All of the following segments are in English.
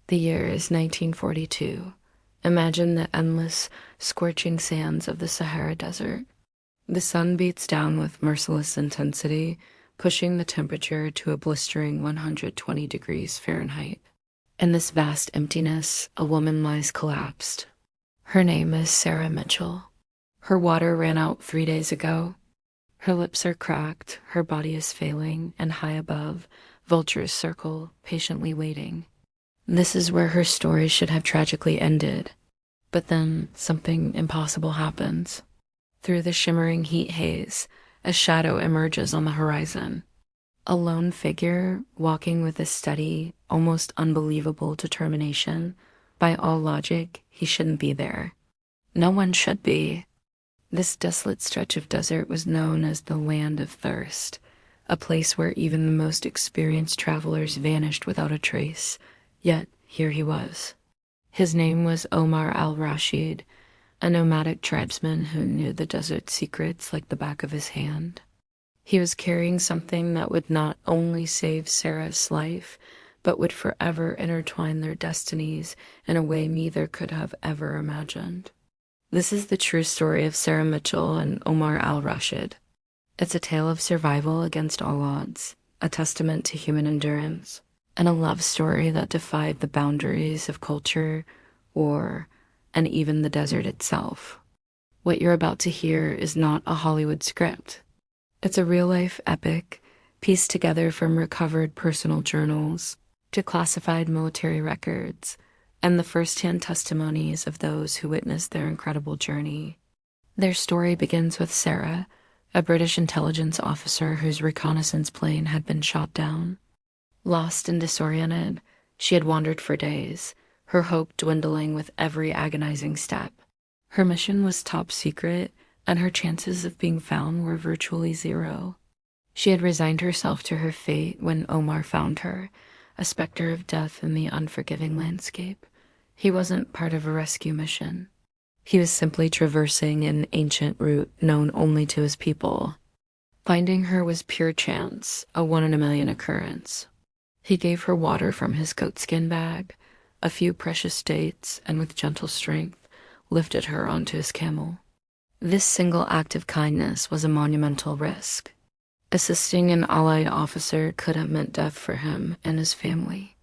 The year is 1942. Imagine the endless, scorching sands of the Sahara Desert. The sun beats down with merciless intensity, pushing the temperature to a blistering 120 degrees Fahrenheit. In this vast emptiness, a woman lies collapsed. Her name is Sarah Mitchell. Her water ran out 3 days ago. Her lips are cracked, her body is failing, and high above, vultures circle, patiently waiting. This is where her story should have tragically ended. But then something impossible happens. Through the shimmering heat haze, a shadow emerges on the horizon. A lone figure walking with a steady, almost unbelievable determination. By all logic, he shouldn't be there. No one should be. This desolate stretch of desert was known as the Land of Thirst, a place where even the most experienced travelers vanished without a trace. Yet here he was. His name was Omar Al-Rashid, a nomadic tribesman who knew the desert's secrets like the back of his hand. He was carrying something that would not only save Sarah's life, but would forever intertwine their destinies in a way neither could have ever imagined. This is the true story of Sarah Mitchell and Omar Al-Rashid. It's a tale of survival against all odds, a testament to human endurance, and a love story that defied the boundaries of culture, war, and even the desert itself. What you're about to hear is not a Hollywood script. It's a real-life epic, pieced together from recovered personal journals, declassified military records, and the first-hand testimonies of those who witnessed their incredible journey. Their story begins with Sarah, a British intelligence officer whose reconnaissance plane had been shot down. Lost and disoriented, she had wandered for days, her hope dwindling with every agonizing step. Her mission was top secret, and her chances of being found were virtually zero. She had resigned herself to her fate when Omar found her, a specter of death in the unforgiving landscape. He wasn't part of a rescue mission. He was simply traversing an ancient route known only to his people. Finding her was pure chance, a one-in-a-million occurrence. He gave her water from his goatskin bag, a few precious dates, and with gentle strength, lifted her onto his camel. This single act of kindness was a monumental risk. Assisting an allied officer could have meant death for him and his family.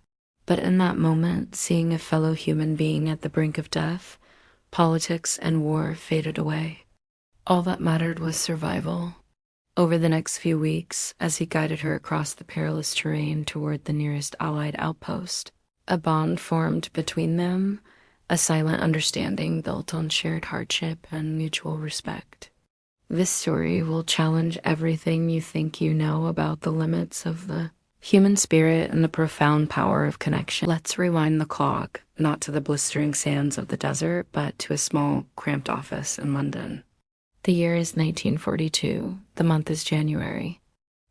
But in that moment, seeing a fellow human being at the brink of death, politics and war faded away. All that mattered was survival. Over the next few weeks, as he guided her across the perilous terrain toward the nearest Allied outpost, a bond formed between them, a silent understanding built on shared hardship and mutual respect. This story will challenge everything you think you know about the limits of the human spirit and the profound power of connection. Let's rewind the clock, not to the blistering sands of the desert, but to a small, cramped office in London. The year is 1942. The month is January.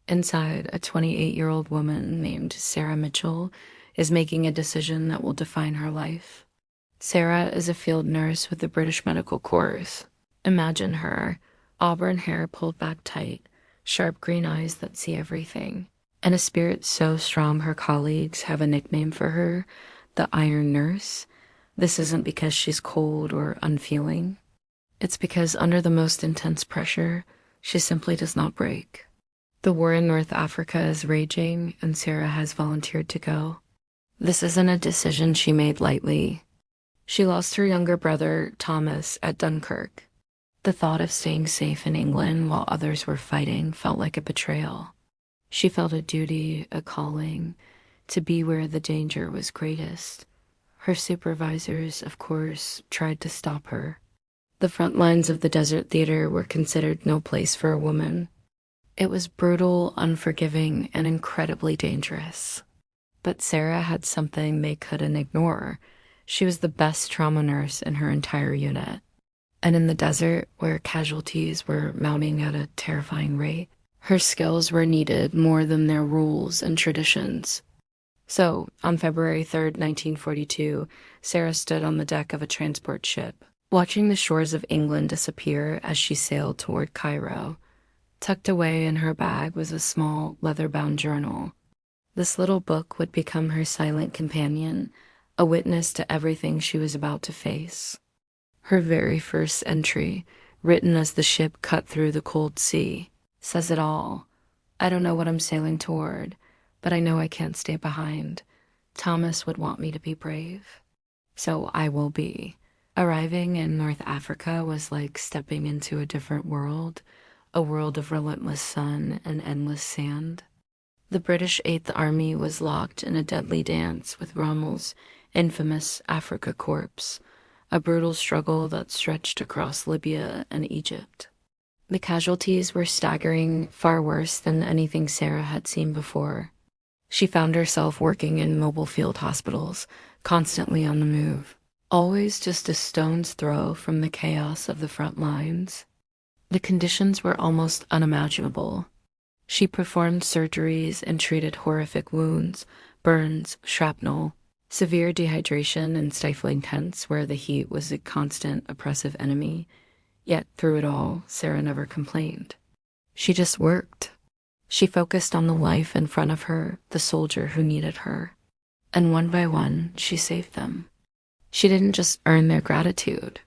Inside, a 28-year-old woman named Sarah Mitchell is making a decision that will define her life. Sarah is a field nurse with the British Medical Corps. Imagine her, auburn hair pulled back tight, sharp green eyes that see everything, and a spirit so strong her colleagues have a nickname for her, the Iron Nurse. This isn't because she's cold or unfeeling. It's because under the most intense pressure, she simply does not break. The war in North Africa is raging, and Sarah has volunteered to go. This isn't a decision she made lightly. She lost her younger brother, Thomas, at Dunkirk. The thought of staying safe in England while others were fighting felt like a betrayal. She felt a duty, a calling, to be where the danger was greatest. Her supervisors, of course, tried to stop her. The front lines of the desert theater were considered no place for a woman. It was brutal, unforgiving, and incredibly dangerous. But Sarah had something they couldn't ignore. She was the best trauma nurse in her entire unit. And in the desert, where casualties were mounting at a terrifying rate, her skills were needed more than their rules and traditions. So, on February 3rd, 1942, Sarah stood on the deck of a transport ship, watching the shores of England disappear as she sailed toward Cairo. Tucked away in her bag was a small, leather-bound journal. This little book would become her silent companion, a witness to everything she was about to face. Her very first entry, written as the ship cut through the cold sea, says it all. I don't know what I'm sailing toward, but I know I can't stay behind. Thomas would want me to be brave. So I will be. Arriving in North Africa was like stepping into a different world, a world of relentless sun and endless sand. The British Eighth Army was locked in a deadly dance with Rommel's infamous Africa Corps, a brutal struggle that stretched across Libya and Egypt. The casualties were staggering, far worse than anything Sarah had seen before. She found herself working in mobile field hospitals, constantly on the move, always just a stone's throw from the chaos of the front lines. The conditions were almost unimaginable. She performed surgeries and treated horrific wounds, burns, shrapnel, severe dehydration and stifling tents where the heat was a constant oppressive enemy. Yet through it all, Sarah never complained. She just worked. She focused on the life in front of her, the soldier who needed her. And one by one, she saved them. She didn't just earn their gratitude.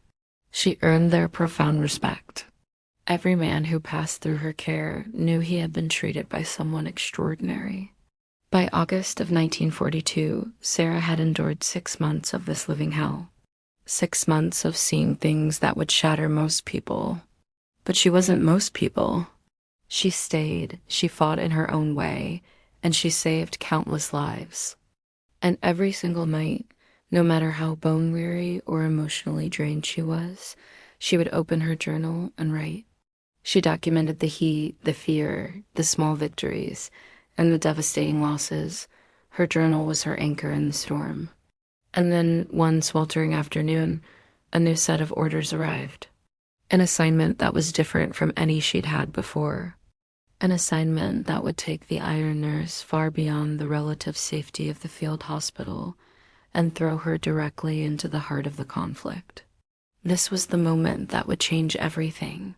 She earned their profound respect. Every man who passed through her care knew he had been treated by someone extraordinary. By August of 1942, Sarah had endured 6 months of this living hell. 6 months of seeing things that would shatter most people. But she wasn't most people. She stayed, she fought in her own way, and she saved countless lives. And every single night, no matter how bone-weary or emotionally drained she was, she would open her journal and write. She documented the heat, the fear, the small victories, and the devastating losses. Her journal was her anchor in the storm. And then, one sweltering afternoon, a new set of orders arrived. An assignment that was different from any she'd had before. An assignment that would take the Iron Nurse far beyond the relative safety of the field hospital and throw her directly into the heart of the conflict. This was the moment that would change everything.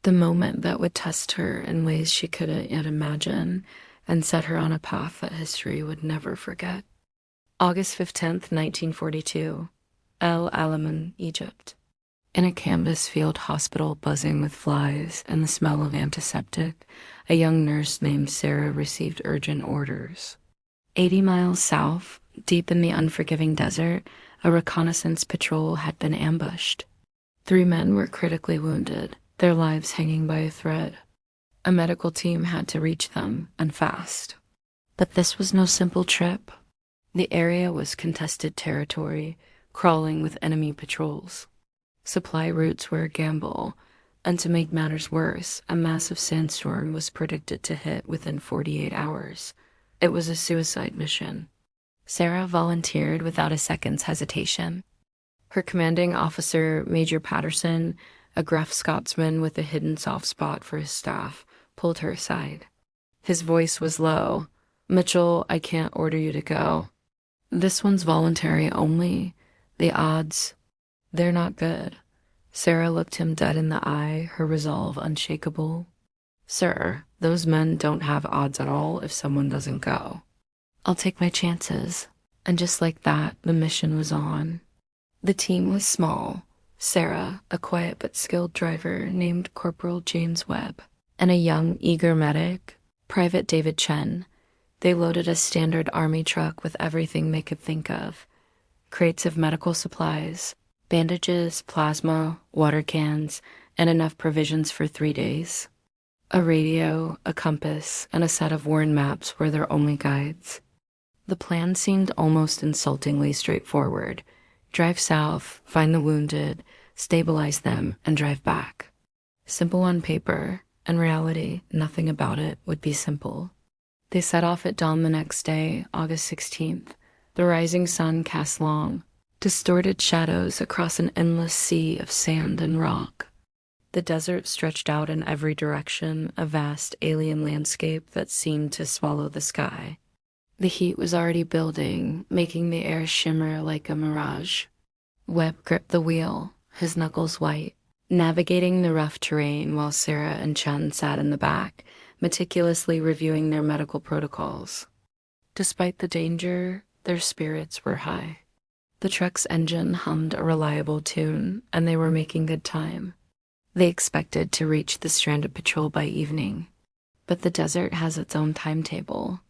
The moment that would test her in ways she couldn't yet imagine and set her on a path that history would never forget. August 15th, 1942, El Alamein, Egypt. In a canvas field hospital buzzing with flies and the smell of antiseptic, a young nurse named Sarah received urgent orders. 80 miles south, deep in the unforgiving desert, a reconnaissance patrol had been ambushed. 3 men were critically wounded, their lives hanging by a thread. A medical team had to reach them, and fast. But this was no simple trip. The area was contested territory, crawling with enemy patrols. Supply routes were a gamble, and to make matters worse, a massive sandstorm was predicted to hit within 48 hours. It was a suicide mission. Sarah volunteered without a second's hesitation. Her commanding officer, Major Patterson, a gruff Scotsman with a hidden soft spot for his staff, pulled her aside. His voice was low. "Mitchell, I can't order you to go. This one's voluntary only. The odds, they're not good." Sarah looked him dead in the eye, her resolve unshakable. "Sir, those men don't have odds at all if someone doesn't go. I'll take my chances." And just like that, the mission was on. The team was small. Sarah, a quiet but skilled driver named Corporal James Webb, and a young, eager medic, Private David Chen. They loaded a standard army truck with everything they could think of. Crates of medical supplies, bandages, plasma, water cans, and enough provisions for 3 days. A radio, a compass, and a set of worn maps were their only guides. The plan seemed almost insultingly straightforward. Drive south, find the wounded, stabilize them, and drive back. Simple on paper. In reality, nothing about it would be simple. They set off at dawn the next day, August 16th. The rising sun cast long, distorted shadows across an endless sea of sand and rock. The desert stretched out in every direction, a vast alien landscape that seemed to swallow the sky. The heat was already building, making the air shimmer like a mirage. Webb gripped the wheel, his knuckles white, navigating the rough terrain while Sarah and Chen sat in the back, meticulously reviewing their medical protocols. Despite the danger, their spirits were high. The truck's engine hummed a reliable tune, and they were making good time. They expected to reach the stranded patrol by evening, but the desert has its own timetable.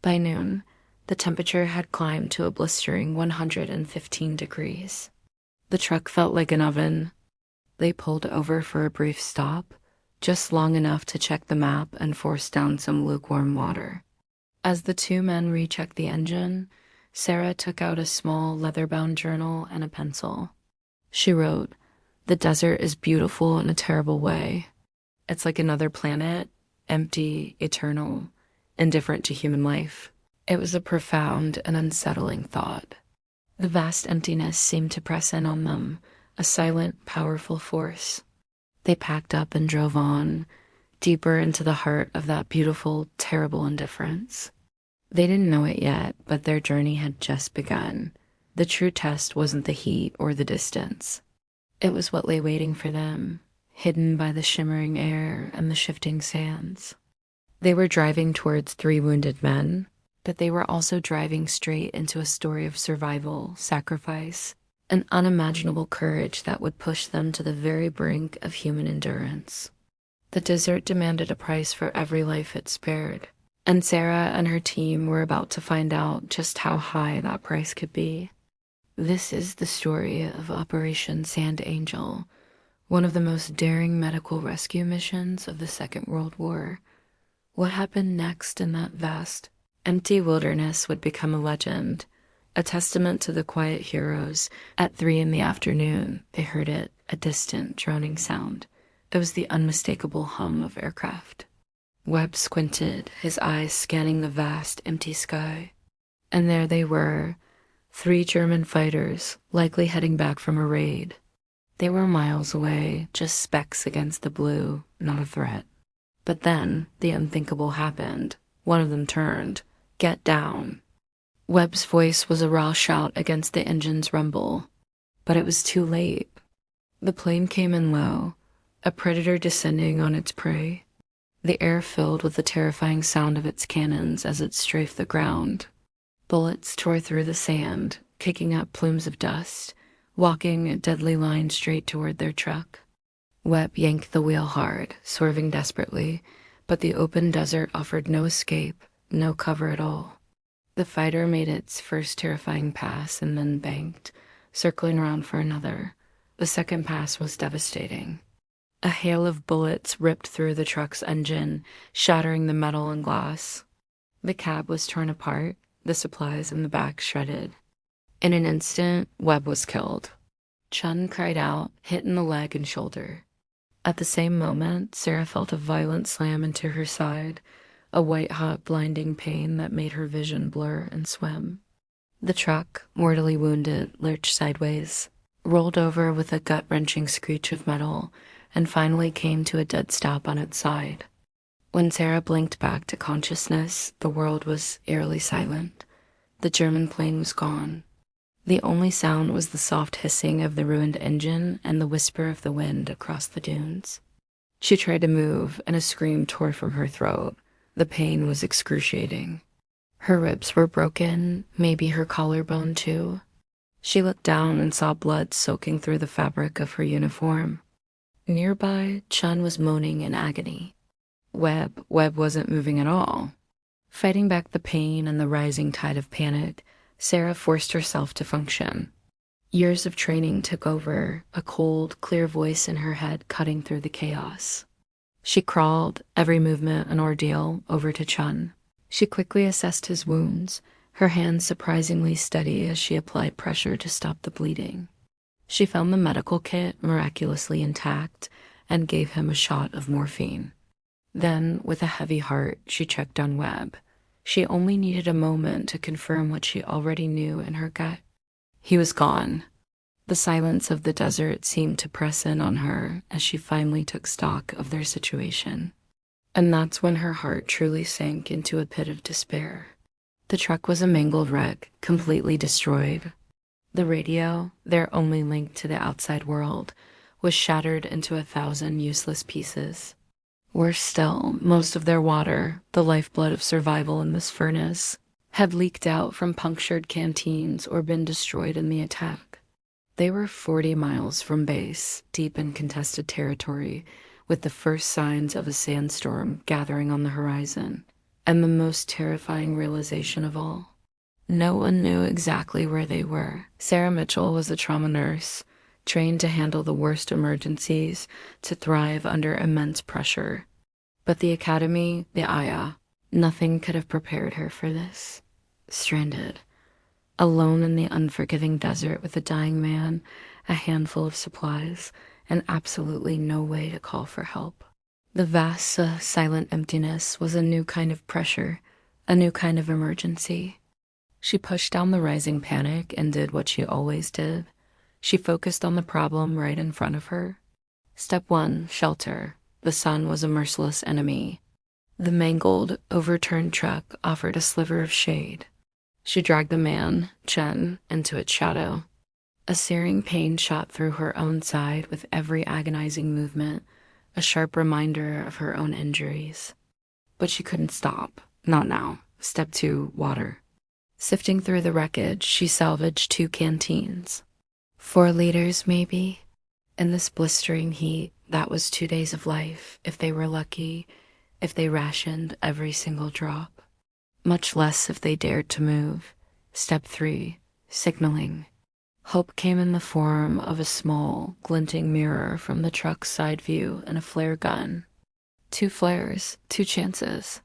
By noon, the temperature had climbed to a blistering 115 degrees. The truck felt like an oven. They pulled over for a brief stop, just long enough to check the map and force down some lukewarm water. As the two men rechecked the engine, Sarah took out a small leather-bound journal and a pencil. She wrote, "The desert is beautiful in a terrible way. It's like another planet, empty, eternal, indifferent to human life." It was a profound and unsettling thought. The vast emptiness seemed to press in on them, a silent, powerful force. They packed up and drove on, deeper into the heart of that beautiful, terrible indifference. They didn't know it yet, but their journey had just begun. The true test wasn't the heat or the distance. It was what lay waiting for them, hidden by the shimmering air and the shifting sands. They were driving towards 3 wounded men, but they were also driving straight into a story of survival, sacrifice, and unimaginable courage that would push them to the very brink of human endurance. The desert demanded a price for every life it spared, and Sarah and her team were about to find out just how high that price could be. This is the story of Operation Sand Angel, one of the most daring medical rescue missions of the Second World War. What happened next in that vast, empty wilderness would become a legend, a testament to the quiet heroes. At 3 in the afternoon, they heard it, a distant, droning sound. It was the unmistakable hum of aircraft. Webb squinted, his eyes scanning the vast, empty sky. And there they were, 3 German fighters, likely heading back from a raid. They were miles away, just specks against the blue, not a threat. But then, the unthinkable happened. One of them turned. "Get down." Webb's voice was a raw shout against the engine's rumble. But it was too late. The plane came in low, a predator descending on its prey. The air filled with the terrifying sound of its cannons as it strafed the ground. Bullets tore through the sand, kicking up plumes of dust, walking a deadly line straight toward their truck. Webb yanked the wheel hard, swerving desperately, but the open desert offered no escape, no cover at all. The fighter made its first terrifying pass and then banked, circling around for another. The second pass was devastating. A hail of bullets ripped through the truck's engine, shattering the metal and glass. The cab was torn apart, the supplies in the back shredded. In an instant, Webb was killed. Chun cried out, hit in the leg and shoulder. At the same moment, Sarah felt a violent slam into her side, a white-hot, blinding pain that made her vision blur and swim. The truck, mortally wounded, lurched sideways, rolled over with a gut-wrenching screech of metal, and finally came to a dead stop on its side. When Sarah blinked back to consciousness, the world was eerily silent. The German plane was gone. The only sound was the soft hissing of the ruined engine and the whisper of the wind across the dunes. She tried to move, and a scream tore from her throat. The pain was excruciating. Her ribs were broken, maybe her collarbone too. She looked down and saw blood soaking through the fabric of her uniform. Nearby, Chun was moaning in agony. Webb wasn't moving at all. Fighting back the pain and the rising tide of panic, Sarah forced herself to function. Years of training took over, a cold, clear voice in her head cutting through the chaos. She crawled, every movement an ordeal, over to Chun. She quickly assessed his wounds, her hands surprisingly steady as she applied pressure to stop the bleeding. She found the medical kit miraculously intact and gave him a shot of morphine. Then, with a heavy heart, she checked on Webb. She only needed a moment to confirm what she already knew in her gut. He was gone. The silence of the desert seemed to press in on her as she finally took stock of their situation. And that's when her heart truly sank into a pit of despair. The truck was a mangled wreck, completely destroyed. The radio, their only link to the outside world, was shattered into 1,000 useless pieces. Worse still, most of their water, the lifeblood of survival in this furnace, had leaked out from punctured canteens or been destroyed in the attack. They were 40 miles from base, deep in contested territory, with the first signs of a sandstorm gathering on the horizon. And the most terrifying realization of all, no one knew exactly where they were. Sarah Mitchell was a trauma nurse, trained to handle the worst emergencies, to thrive under immense pressure. But the academy, the Aya, nothing could have prepared her for this. Stranded, alone in the unforgiving desert with a dying man, a handful of supplies, and absolutely no way to call for help. The vast, silent emptiness was a new kind of pressure, a new kind of emergency. She pushed down the rising panic and did what she always did. She focused on the problem right in front of her. Step 1, shelter. The sun was a merciless enemy. The mangled, overturned truck offered a sliver of shade. She dragged the man, Chen, into its shadow. A searing pain shot through her own side with every agonizing movement, a sharp reminder of her own injuries. But she couldn't stop. Not now. Step 2, water. Sifting through the wreckage, she salvaged 2 canteens. 4 liters, maybe. In this blistering heat, that was 2 days of life, if they were lucky, if they rationed every single drop. Much less if they dared to move. Step 3, signaling. Hope came in the form of a small, glinting mirror from the truck's side view and a flare gun. 2 flares, 2 chances.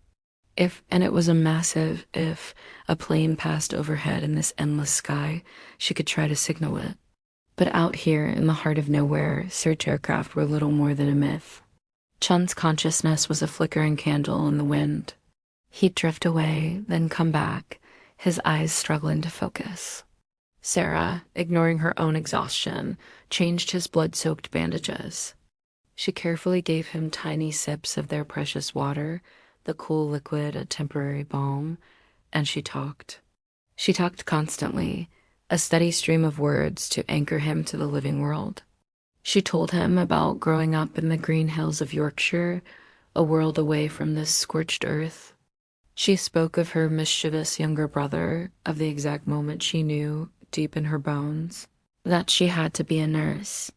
And it was a massive if, a plane passed overhead in this endless sky, she could try to signal it. But out here in the heart of nowhere, search aircraft were little more than a myth. Chun's consciousness was a flickering candle in the wind. He'd drift away, then come back, his eyes struggling to focus. Sarah, ignoring her own exhaustion, changed his blood-soaked bandages. She carefully gave him tiny sips of their precious water, the cool liquid a temporary balm, and she talked. She talked constantly, a steady stream of words to anchor him to the living world. She told him about growing up in the green hills of Yorkshire, a world away from this scorched earth. She spoke of her mischievous younger brother, of the exact moment she knew, deep in her bones, that she had to be a nurse.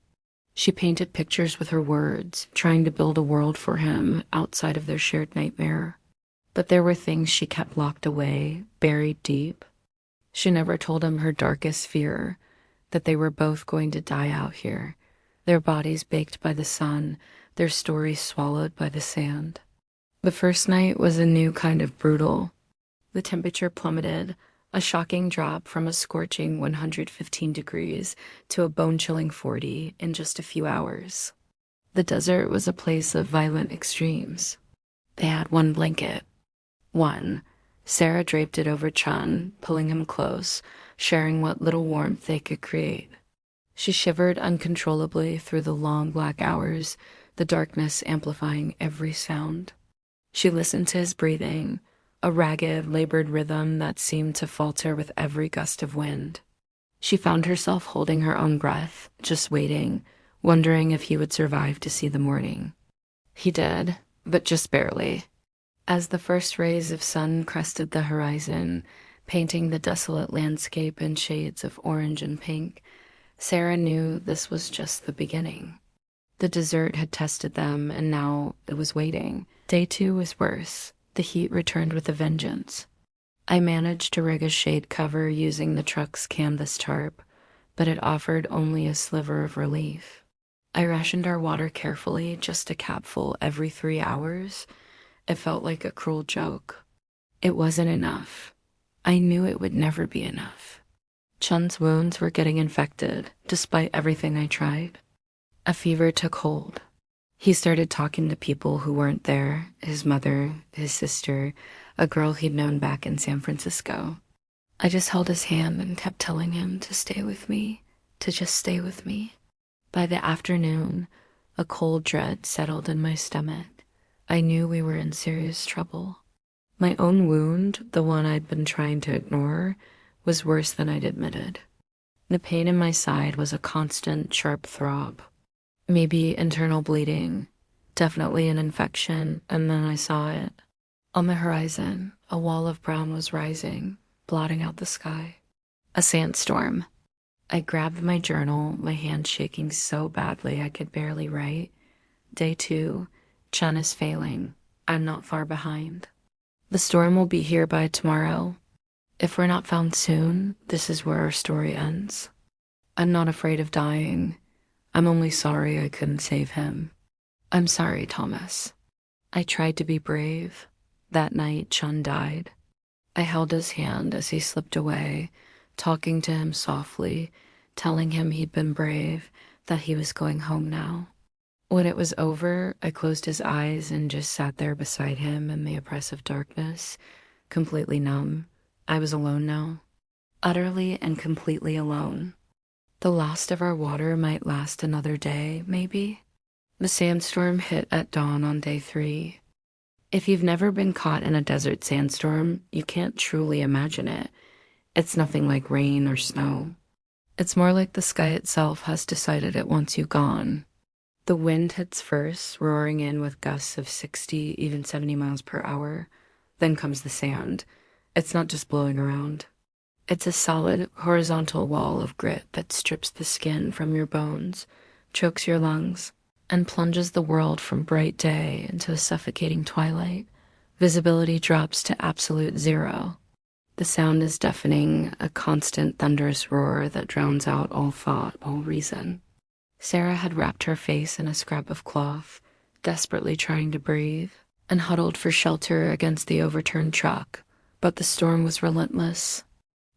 She painted pictures with her words, trying to build a world for him outside of their shared nightmare. But there were things she kept locked away, buried deep. She never told him her darkest fear, that they were both going to die out here, their bodies baked by the sun, their stories swallowed by the sand. The first night was a new kind of brutal. The temperature plummeted, a shocking drop from a scorching 115 degrees to a bone-chilling 40 in just a few hours. The desert was a place of violent extremes. They had 1 blanket. 1. Sarah draped it over Chun, pulling him close, sharing what little warmth they could create. She shivered uncontrollably through the long black hours, the darkness amplifying every sound. She listened to his breathing, a ragged, labored rhythm that seemed to falter with every gust of wind. She found herself holding her own breath, just waiting, wondering if he would survive to see the morning. He did, but just barely. As the first rays of sun crested the horizon, painting the desolate landscape in shades of orange and pink, Sarah knew this was just the beginning. The desert had tested them, and now it was waiting. Day 2 was worse. The heat returned with a vengeance. I managed to rig a shade cover using the truck's canvas tarp, but it offered only a sliver of relief. I rationed our water carefully, just a capful every 3 hours. It felt like a cruel joke. It wasn't enough. I knew it would never be enough. Chun's wounds were getting infected, despite everything I tried. A fever took hold. He started talking to people who weren't there, his mother, his sister, a girl he'd known back in San Francisco. I just held his hand and kept telling him to stay with me, to just stay with me. By the afternoon, a cold dread settled in my stomach. I knew we were in serious trouble. My own wound, the one I'd been trying to ignore, was worse than I'd admitted. The pain in my side was a constant, sharp throb. Maybe internal bleeding, definitely an infection, and then I saw it. On the horizon, a wall of brown was rising, blotting out the sky. A sandstorm. I grabbed my journal, my hand shaking so badly I could barely write. Day 2. Chun is failing. I'm not far behind. The storm will be here by tomorrow. If we're not found soon, this is where our story ends. I'm not afraid of dying. I'm only sorry I couldn't save him. I'm sorry, Thomas. I tried to be brave. That night, Chun died. I held his hand as he slipped away, talking to him softly, telling him he'd been brave, that he was going home now. When it was over, I closed his eyes and just sat there beside him in the oppressive darkness, completely numb. I was alone now, utterly and completely alone. The last of our water might last another day, maybe. The sandstorm hit at dawn on day 3. If you've never been caught in a desert sandstorm, you can't truly imagine it. It's nothing like rain or snow. It's more like the sky itself has decided it wants you gone. The wind hits first, roaring in with gusts of 60, even 70 miles per hour. Then comes the sand. It's not just blowing around. It's a solid, horizontal wall of grit that strips the skin from your bones, chokes your lungs, and plunges the world from bright day into a suffocating twilight. Visibility drops to absolute zero. The sound is deafening, a constant thunderous roar that drowns out all thought, all reason. Sarah had wrapped her face in a scrap of cloth, desperately trying to breathe, and huddled for shelter against the overturned truck. But the storm was relentless.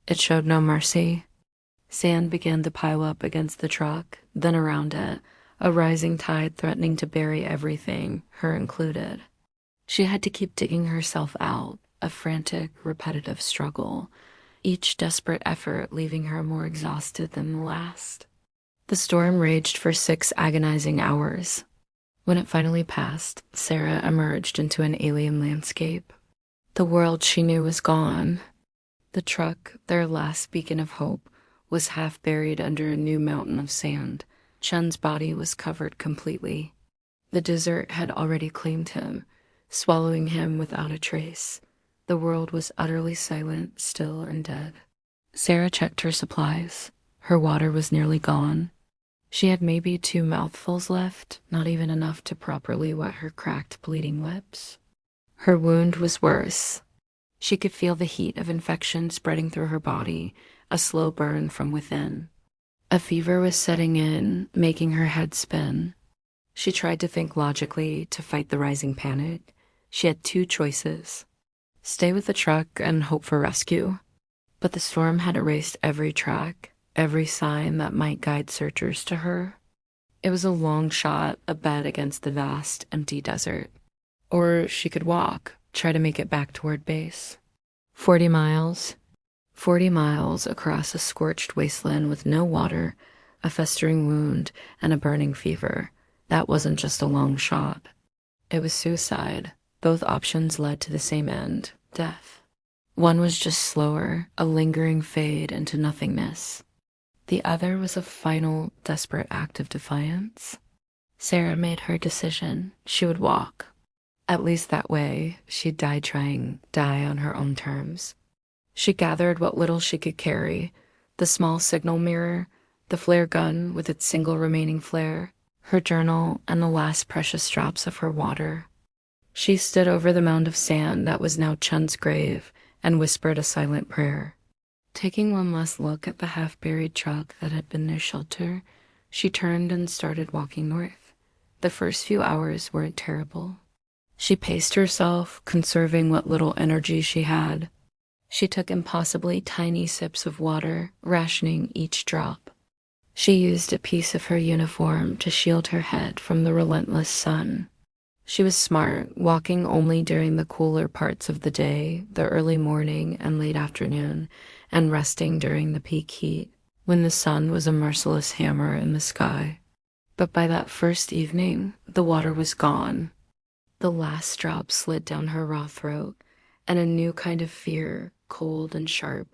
It showed no mercy. Sand began to pile up against the truck, then around it, a rising tide threatening to bury everything, her included. She had to keep digging herself out, a frantic, repetitive struggle, each desperate effort leaving her more exhausted than the last. The storm raged for 6 agonizing hours. When it finally passed, Sarah emerged into an alien landscape. The world she knew was gone. The truck, their last beacon of hope, was half buried under a new mountain of sand. Chun's body was covered completely. The desert had already claimed him, swallowing him without a trace. The world was utterly silent, still, and dead. Sarah checked her supplies. Her water was nearly gone. She had maybe 2 mouthfuls left, not even enough to properly wet her cracked, bleeding lips. Her wound was worse. She could feel the heat of infection spreading through her body, a slow burn from within. A fever was setting in, making her head spin. She tried to think logically to fight the rising panic. She had 2 choices: stay with the truck and hope for rescue. But the storm had erased every track, every sign that might guide searchers to her. It was a long shot, a bet against the vast, empty desert. Or she could walk, try to make it back toward base. 40 miles. 40 miles across a scorched wasteland with no water, a festering wound, and a burning fever. That wasn't just a long shot. It was suicide. Both options led to the same end, death. One was just slower, a lingering fade into nothingness. The other was a final, desperate act of defiance. Sarah made her decision. She would walk. At least that way, she'd die trying, die on her own terms. She gathered what little she could carry, the small signal mirror, the flare gun with its single remaining flare, her journal, and the last precious drops of her water. She stood over the mound of sand that was now Chun's grave and whispered a silent prayer. Taking one last look at the half-buried truck that had been their shelter, she turned and started walking north. The first few hours weren't terrible. She paced herself, conserving what little energy she had. She took impossibly tiny sips of water, rationing each drop. She used a piece of her uniform to shield her head from the relentless sun. She was smart, walking only during the cooler parts of the day, the early morning and late afternoon, and resting during the peak heat, when the sun was a merciless hammer in the sky. But by that first evening, the water was gone. The last drop slid down her raw throat, and a new kind of fear, cold and sharp,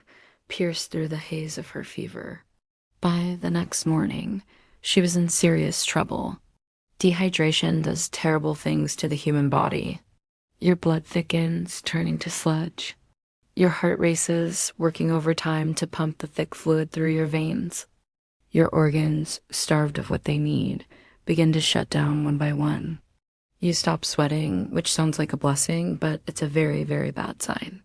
pierced through the haze of her fever. By the next morning, she was in serious trouble. Dehydration does terrible things to the human body. Your blood thickens, turning to sludge. Your heart races, working overtime to pump the thick fluid through your veins. Your organs, starved of what they need, begin to shut down one by one. You stop sweating, which sounds like a blessing, but it's a very, very bad sign.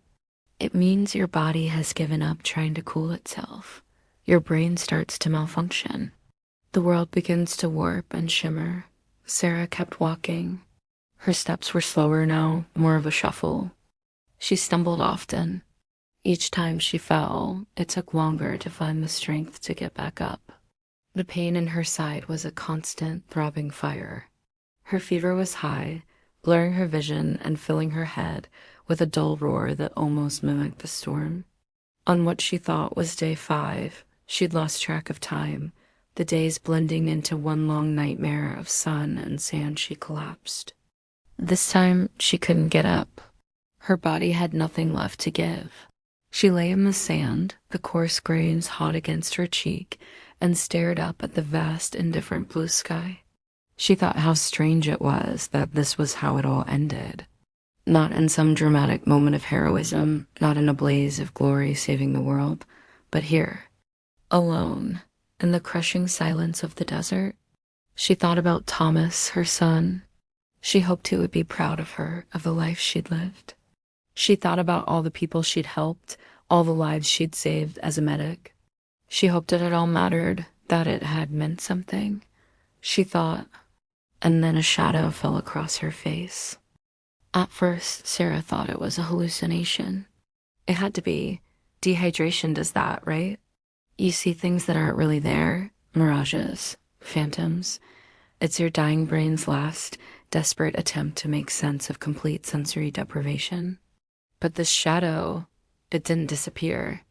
It means your body has given up trying to cool itself. Your brain starts to malfunction. The world begins to warp and shimmer. Sarah kept walking. Her steps were slower now, more of a shuffle. She stumbled often. Each time she fell, it took longer to find the strength to get back up. The pain in her side was a constant, throbbing fire. Her fever was high, blurring her vision and filling her head with a dull roar that almost mimicked the storm. On what she thought was day 5, she'd lost track of time. The days blending into one long nightmare of sun and sand, she collapsed. This time, she couldn't get up. Her body had nothing left to give. She lay in the sand, the coarse grains hot against her cheek, and stared up at the vast, indifferent blue sky. She thought how strange it was that this was how it all ended. Not in some dramatic moment of heroism, not in a blaze of glory saving the world, but here, alone, in the crushing silence of the desert. She thought about Thomas, her son. She hoped he would be proud of her, of the life she'd lived. She thought about all the people she'd helped, all the lives she'd saved as a medic. She hoped that it all mattered, that it had meant something. She thought, and then a shadow fell across her face. At first, Sarah thought it was a hallucination. It had to be. Dehydration does that, right? You see things that aren't really there, mirages, phantoms. It's your dying brain's last, desperate attempt to make sense of complete sensory deprivation. But this shadow, it didn't disappear.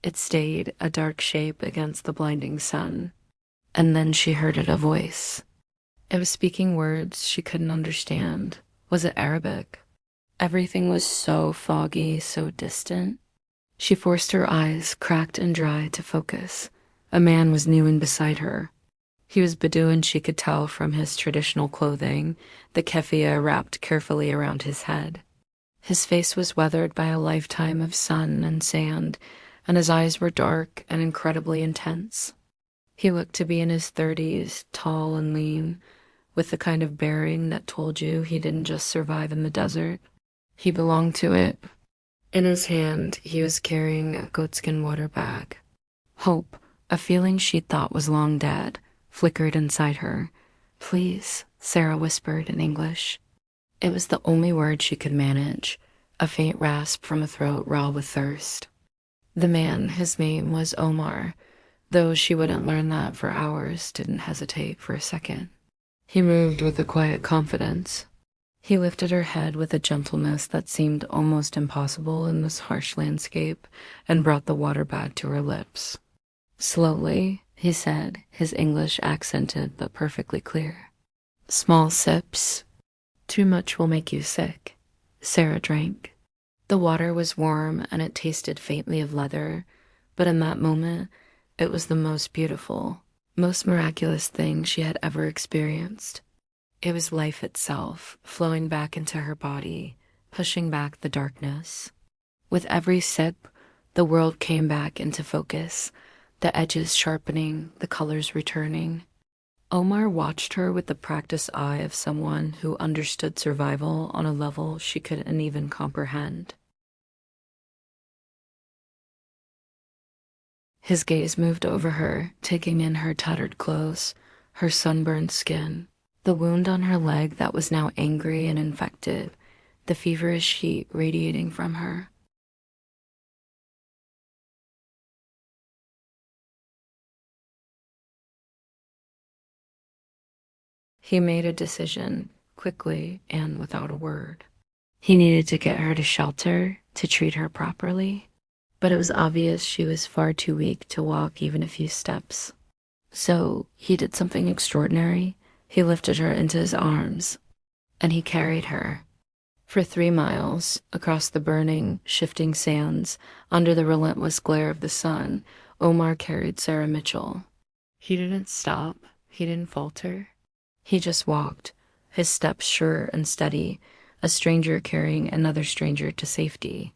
It stayed, a dark shape against the blinding sun. And then she heard it, a voice. It was speaking words she couldn't understand. Was it Arabic? Everything was so foggy, so distant. She forced her eyes, cracked and dry, to focus. A man was kneeling beside her. He was Bedouin, she could tell from his traditional clothing, the keffiyeh wrapped carefully around his head. His face was weathered by a lifetime of sun and sand, and his eyes were dark and incredibly intense. He looked to be in his 30s, tall and lean, with the kind of bearing that told you he didn't just survive in the desert. He belonged to it. In his hand, he was carrying a goatskin water bag. Hope, a feeling she'd thought was long dead, flickered inside her. "Please," Sarah whispered in English. It was the only word she could manage, a faint rasp from a throat raw with thirst. The man, his name was Omar, though she wouldn't learn that for hours, didn't hesitate for a second. He moved with a quiet confidence. He lifted her head with a gentleness that seemed almost impossible in this harsh landscape and brought the water bag to her lips. Slowly, he said, his English accented but perfectly clear. "Small sips. Too much will make you sick." Sarah drank. The water was warm and it tasted faintly of leather, but in that moment, it was the most beautiful, most miraculous thing she had ever experienced. It was life itself, flowing back into her body, pushing back the darkness. With every sip, the world came back into focus, the edges sharpening, the colors returning. Omar watched her with the practiced eye of someone who understood survival on a level she couldn't even comprehend. His gaze moved over her, taking in her tattered clothes, her sunburned skin, the wound on her leg that was now angry and infected, the feverish heat radiating from her. He made a decision, quickly and without a word. He needed to get her to shelter, to treat her properly, but it was obvious she was far too weak to walk even a few steps. So he did something extraordinary. He lifted her into his arms, and he carried her. For 3 miles, across the burning, shifting sands, under the relentless glare of the sun, Omar carried Sarah Mitchell. He didn't stop. He didn't falter. He just walked, his steps sure and steady, a stranger carrying another stranger to safety.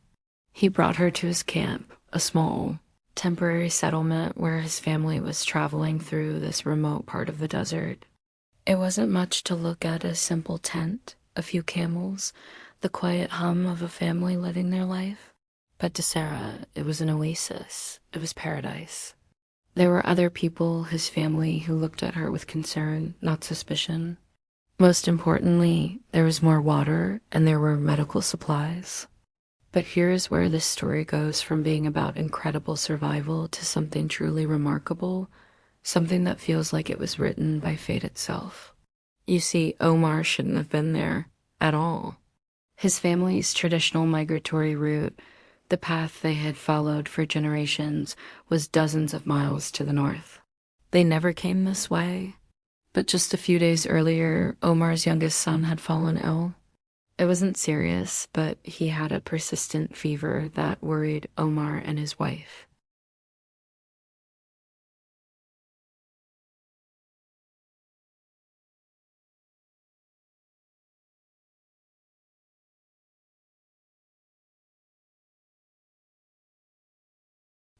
He brought her to his camp, a small, temporary settlement where his family was traveling through this remote part of the desert. It wasn't much to look at: a simple tent, a few camels, the quiet hum of a family living their life. But to Sarah, it was an oasis. It was paradise. There were other people, his family, who looked at her with concern, not suspicion. Most importantly, there was more water and there were medical supplies. But here is where this story goes from being about incredible survival to something truly remarkable, something that feels like it was written by fate itself. You see, Omar shouldn't have been there at all. His family's traditional migratory route, the path they had followed for generations, was dozens of miles to the north. They never came this way, but just a few days earlier, Omar's youngest son had fallen ill. It wasn't serious, but he had a persistent fever that worried Omar and his wife.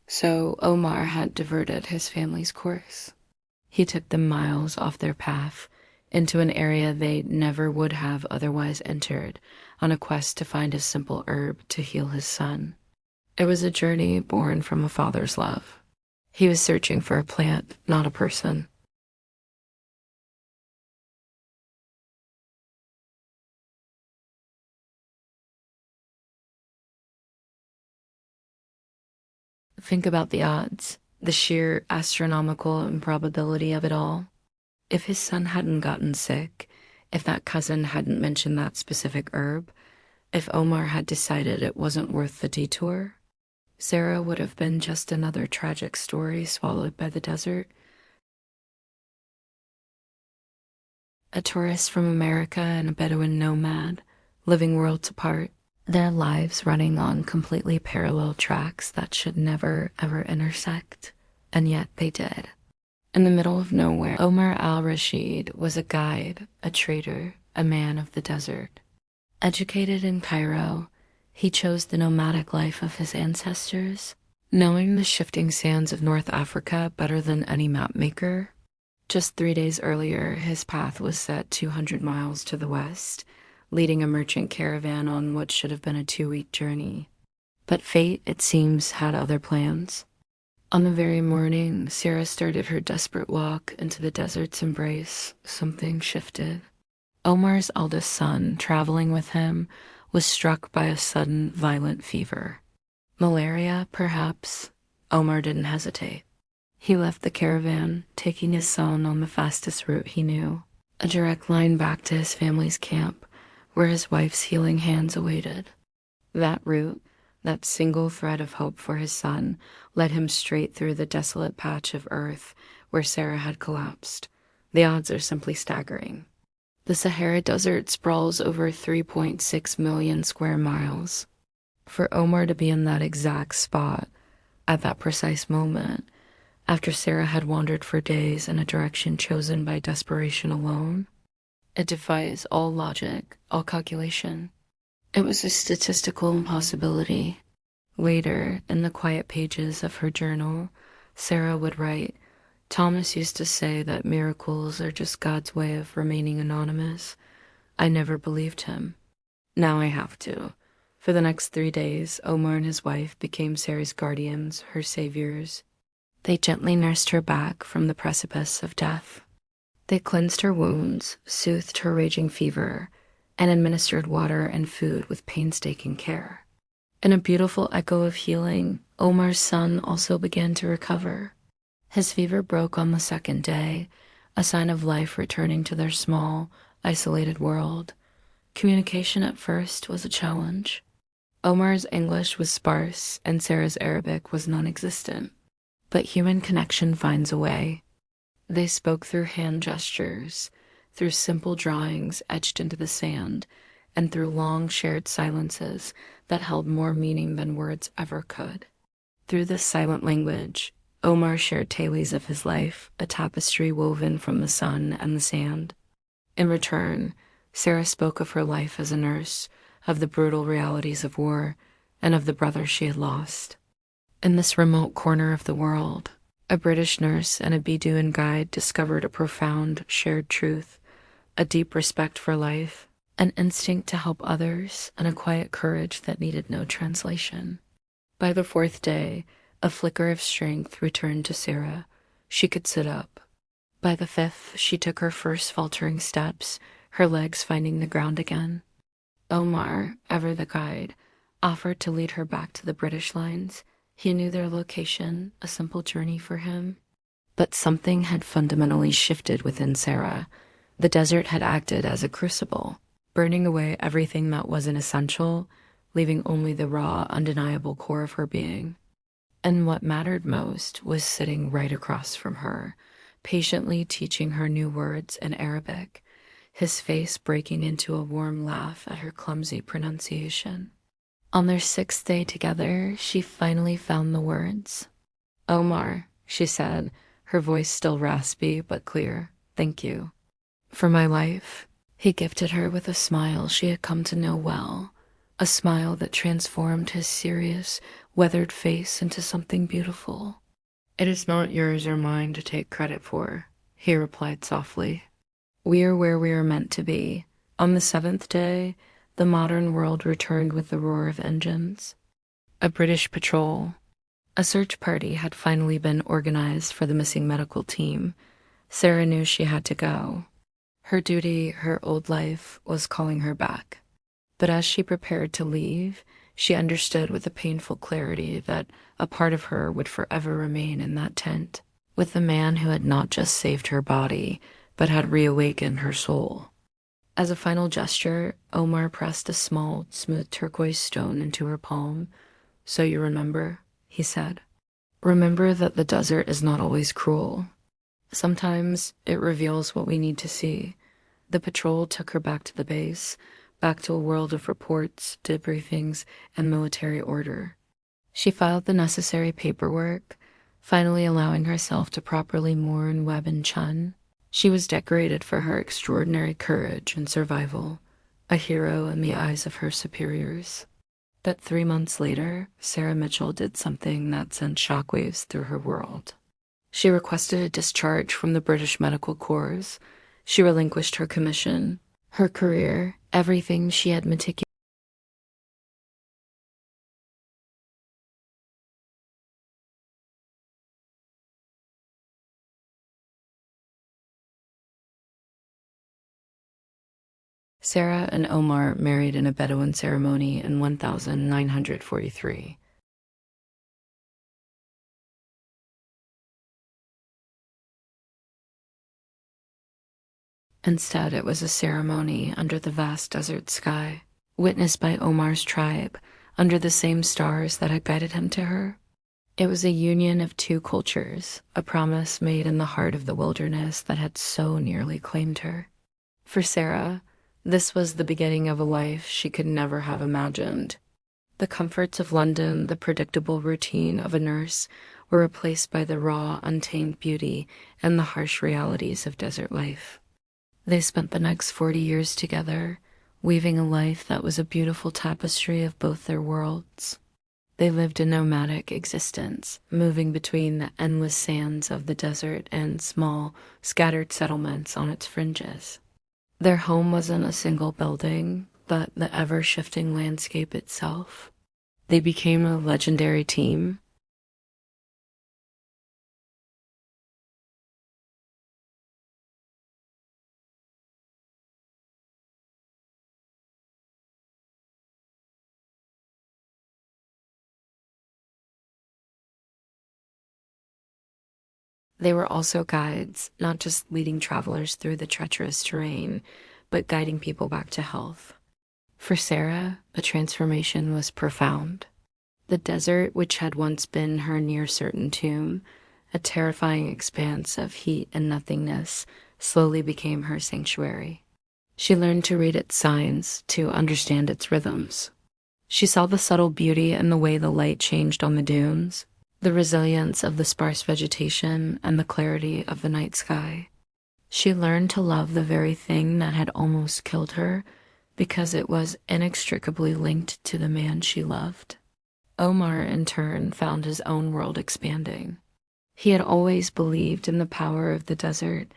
So Omar had diverted his family's course. He took them miles off their path, into an area they never would have otherwise entered, on a quest to find a simple herb to heal his son. It was a journey born from a father's love. He was searching for a plant, not a person. Think about the odds, the sheer astronomical improbability of it all. If his son hadn't gotten sick, if that cousin hadn't mentioned that specific herb, if Omar had decided it wasn't worth the detour, Sarah would have been just another tragic story swallowed by the desert. A tourist from America and a Bedouin nomad, living worlds apart, their lives running on completely parallel tracks that should never, ever intersect. And yet they did. In the middle of nowhere, Omar Al-Rashid was a guide, a trader, a man of the desert. Educated in Cairo, he chose the nomadic life of his ancestors, knowing the shifting sands of North Africa better than any mapmaker. Just 3 days earlier, his path was set 200 miles to the west, leading a merchant caravan on what should have been a 2-week journey. But fate, it seems, had other plans. On the very morning Sarah started her desperate walk into the desert's embrace, something shifted. Omar's eldest son, traveling with him, was struck by a sudden, violent fever. Malaria, perhaps? Omar didn't hesitate. He left the caravan, taking his son on the fastest route he knew, a direct line back to his family's camp, where his wife's healing hands awaited. That route, that single thread of hope for his son, led him straight through the desolate patch of earth where Sarah had collapsed. The odds are simply staggering. The Sahara Desert sprawls over 3.6 million square miles. For Omar to be in that exact spot, at that precise moment, after Sarah had wandered for days in a direction chosen by desperation alone, it defies all logic, all calculation. It was a statistical impossibility. Later, in the quiet pages of her journal, Sarah would write, "Thomas used to say that miracles are just God's way of remaining anonymous. I never believed him. Now I have to." For the next 3 days, Omar and his wife became Sarah's guardians, her saviors. They gently nursed her back from the precipice of death. They cleansed her wounds, soothed her raging fever, and administered water and food with painstaking care. In a beautiful echo of healing, Omar's son also began to recover. His fever broke on the 2nd day, a sign of life returning to their small, isolated world. Communication at first was a challenge. Omar's English was sparse and Sarah's Arabic was non-existent. But human connection finds a way. They spoke through hand gestures, through simple drawings etched into the sand, and through long shared silences that held more meaning than words ever could. Through this silent language, Omar shared tales of his life, a tapestry woven from the sun and the sand. In return, Sarah spoke of her life as a nurse, of the brutal realities of war, and of the brother she had lost. In this remote corner of the world, a British nurse and a Bedouin guide discovered a profound shared truth, a deep respect for life, an instinct to help others, and a quiet courage that needed no translation. By the fourth day, a flicker of strength returned to Sarah. She could sit up. By the fifth, she took her first faltering steps, her legs finding the ground again. Omar, ever the guide, offered to lead her back to the British lines. He knew their location, a simple journey for him. But something had fundamentally shifted within Sarah. The desert had acted as a crucible, burning away everything that wasn't essential, leaving only the raw, undeniable core of her being. And what mattered most was sitting right across from her, patiently teaching her new words in Arabic, his face breaking into a warm laugh at her clumsy pronunciation. On their sixth day together, she finally found the words. "Omar," she said, her voice still raspy but clear, "thank you." "For my life." He gifted her with a smile she had come to know well, a smile that transformed his serious, weathered face into something beautiful. "It is not yours or mine to take credit for," he replied softly. "We are where we are meant to be." On the seventh day, the modern world returned with the roar of engines. A British patrol. A search party had finally been organized for the missing medical team. Sarah knew she had to go. Her duty, her old life, was calling her back. But as she prepared to leave, she understood with a painful clarity that a part of her would forever remain in that tent, with the man who had not just saved her body, but had reawakened her soul. As a final gesture, Omar pressed a small, smooth turquoise stone into her palm. "So you remember," he said. "Remember that the desert is not always cruel. Sometimes it reveals what we need to see." The patrol took her back to the base, back to a world of reports, debriefings, and military order. She filed the necessary paperwork, finally allowing herself to properly mourn Webb and Chun. She was decorated for her extraordinary courage and survival, a hero in the eyes of her superiors. But 3 months later, Sarah Mitchell did something that sent shockwaves through her world. She requested a discharge from the British Medical Corps. She relinquished her commission, her career, everything she had meticulously. Sarah and Omar married in a Bedouin ceremony in 1943. Instead, it was a ceremony under the vast desert sky, witnessed by Omar's tribe, under the same stars that had guided him to her. It was a union of two cultures, a promise made in the heart of the wilderness that had so nearly claimed her. For Sarah, this was the beginning of a life she could never have imagined. The comforts of London, the predictable routine of a nurse, were replaced by the raw, untamed beauty and the harsh realities of desert life. They spent the next 40 years together, weaving a life that was a beautiful tapestry of both their worlds. They lived a nomadic existence, moving between the endless sands of the desert and small, scattered settlements on its fringes. Their home wasn't a single building, but the ever-shifting landscape itself. They became a legendary team. They were also guides, not just leading travelers through the treacherous terrain, but guiding people back to health. For Sarah, the transformation was profound. The desert, which had once been her near-certain tomb, a terrifying expanse of heat and nothingness, slowly became her sanctuary. She learned to read its signs, to understand its rhythms. She saw the subtle beauty in the way the light changed on the dunes, the resilience of the sparse vegetation, and the clarity of the night sky. She learned to love the very thing that had almost killed her because it was inextricably linked to the man she loved. Omar, in turn, found his own world expanding. He had always believed in the power of the desert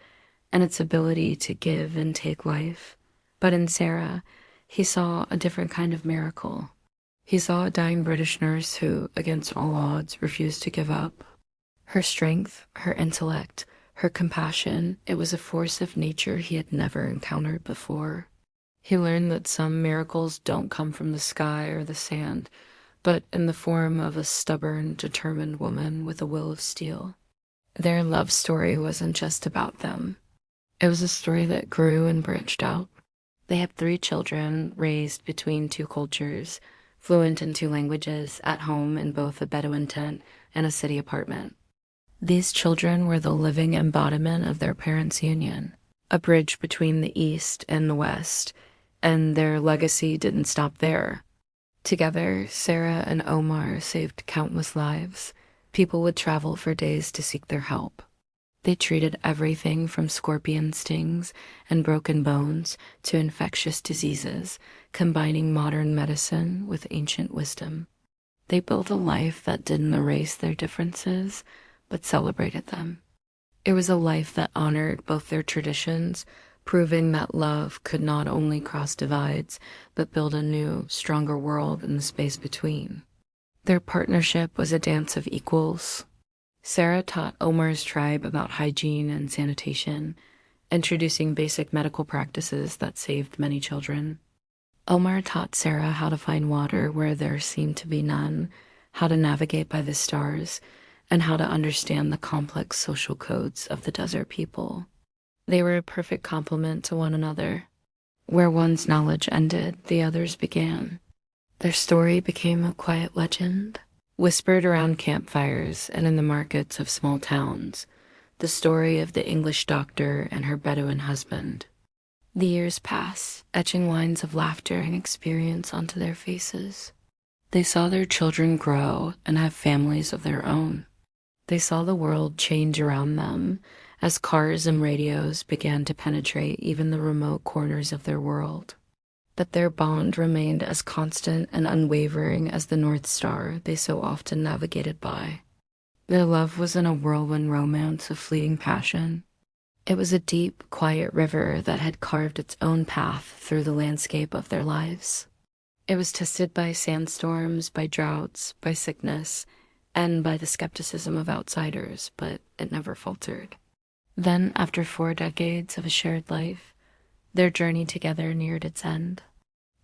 and its ability to give and take life. But in Sarah, he saw a different kind of miracle. He saw a dying British nurse who, against all odds, refused to give up. Her strength, her intellect, her compassion, it was a force of nature he had never encountered before. He learned that some miracles don't come from the sky or the sand, but in the form of a stubborn, determined woman with a will of steel. Their love story wasn't just about them. It was a story that grew and branched out. They had 3 children raised between 2 cultures, fluent in 2 languages, at home in both a Bedouin tent and a city apartment. These children were the living embodiment of their parents' union, a bridge between the East and the West, and their legacy didn't stop there. Together, Sarah and Omar saved countless lives. People would travel for days to seek their help. They treated everything from scorpion stings and broken bones to infectious diseases, combining modern medicine with ancient wisdom. They built a life that didn't erase their differences, but celebrated them. It was a life that honored both their traditions, proving that love could not only cross divides, but build a new, stronger world in the space between. Their partnership was a dance of equals. Sarah taught Omar's tribe about hygiene and sanitation, introducing basic medical practices that saved many children. Omar taught Sarah how to find water where there seemed to be none, how to navigate by the stars, and how to understand the complex social codes of the desert people. They were a perfect complement to one another. Where one's knowledge ended, the other's began. Their story became a quiet legend, whispered around campfires and in the markets of small towns, the story of the English doctor and her Bedouin husband. The years pass, etching lines of laughter and experience onto their faces. They saw their children grow and have families of their own. They saw the world change around them as cars and radios began to penetrate even the remote corners of their world. But their bond remained as constant and unwavering as the North Star they so often navigated by. Their love wasn't a whirlwind romance of fleeting passion. It was a deep, quiet river that had carved its own path through the landscape of their lives. It was tested by sandstorms, by droughts, by sickness, and by the skepticism of outsiders, but it never faltered. Then, after 4 decades of a shared life, their journey together neared its end.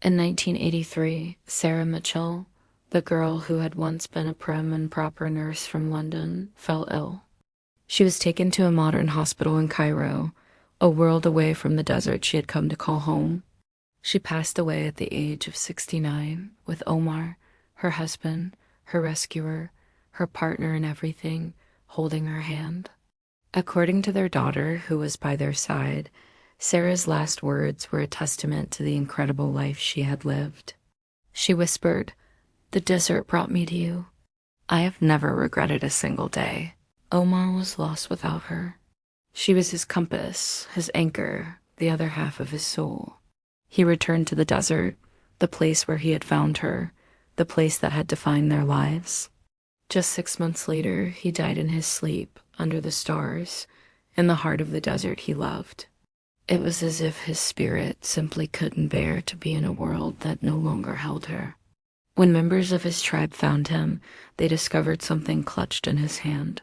In 1983, Sarah Mitchell, the girl who had once been a prim and proper nurse from London, fell ill. She was taken to a modern hospital in Cairo, a world away from the desert she had come to call home. She passed away at the age of 69, with Omar, her husband, her rescuer, her partner in everything, holding her hand. According to their daughter, who was by their side, Sarah's last words were a testament to the incredible life she had lived. She whispered, "The desert brought me to you. I have never regretted a single day." Omar was lost without her. She was his compass, his anchor, the other half of his soul. He returned to the desert, the place where he had found her, the place that had defined their lives. Just 6 months later, he died in his sleep, under the stars, in the heart of the desert he loved. It was as if his spirit simply couldn't bear to be in a world that no longer held her. When members of his tribe found him, they discovered something clutched in his hand.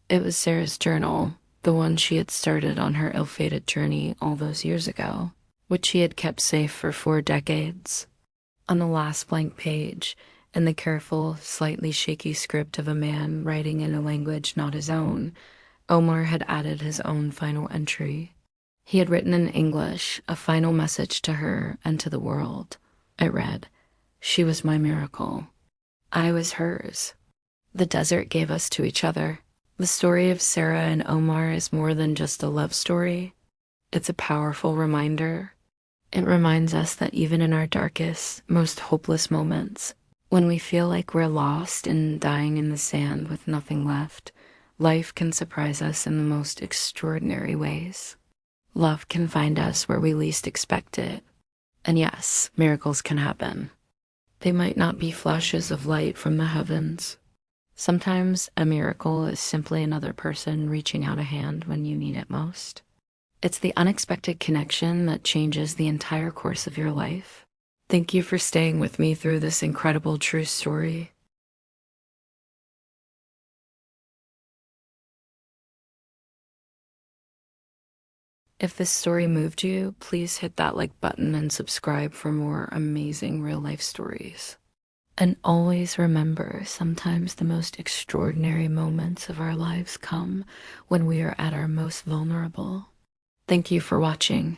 It was Sarah's journal, the one she had started on her ill-fated journey all those years ago, which she had kept safe for 4 decades. On the last blank page, in the careful, slightly shaky script of a man writing in a language not his own, Omar had added his own final entry. He had written in English a final message to her and to the world. It read, "She was my miracle. I was hers. The desert gave us to each other." The story of Sarah and Omar is more than just a love story. It's a powerful reminder. It reminds us that even in our darkest, most hopeless moments, when we feel like we're lost and dying in the sand with nothing left, life can surprise us in the most extraordinary ways. Love can find us where we least expect it. And yes, miracles can happen. They might not be flashes of light from the heavens. Sometimes a miracle is simply another person reaching out a hand when you need it most. It's the unexpected connection that changes the entire course of your life. Thank you for staying with me through this incredible true story. If this story moved you, please hit that like button and subscribe for more amazing real life stories. And always remember, sometimes the most extraordinary moments of our lives come when we are at our most vulnerable. Thank you for watching.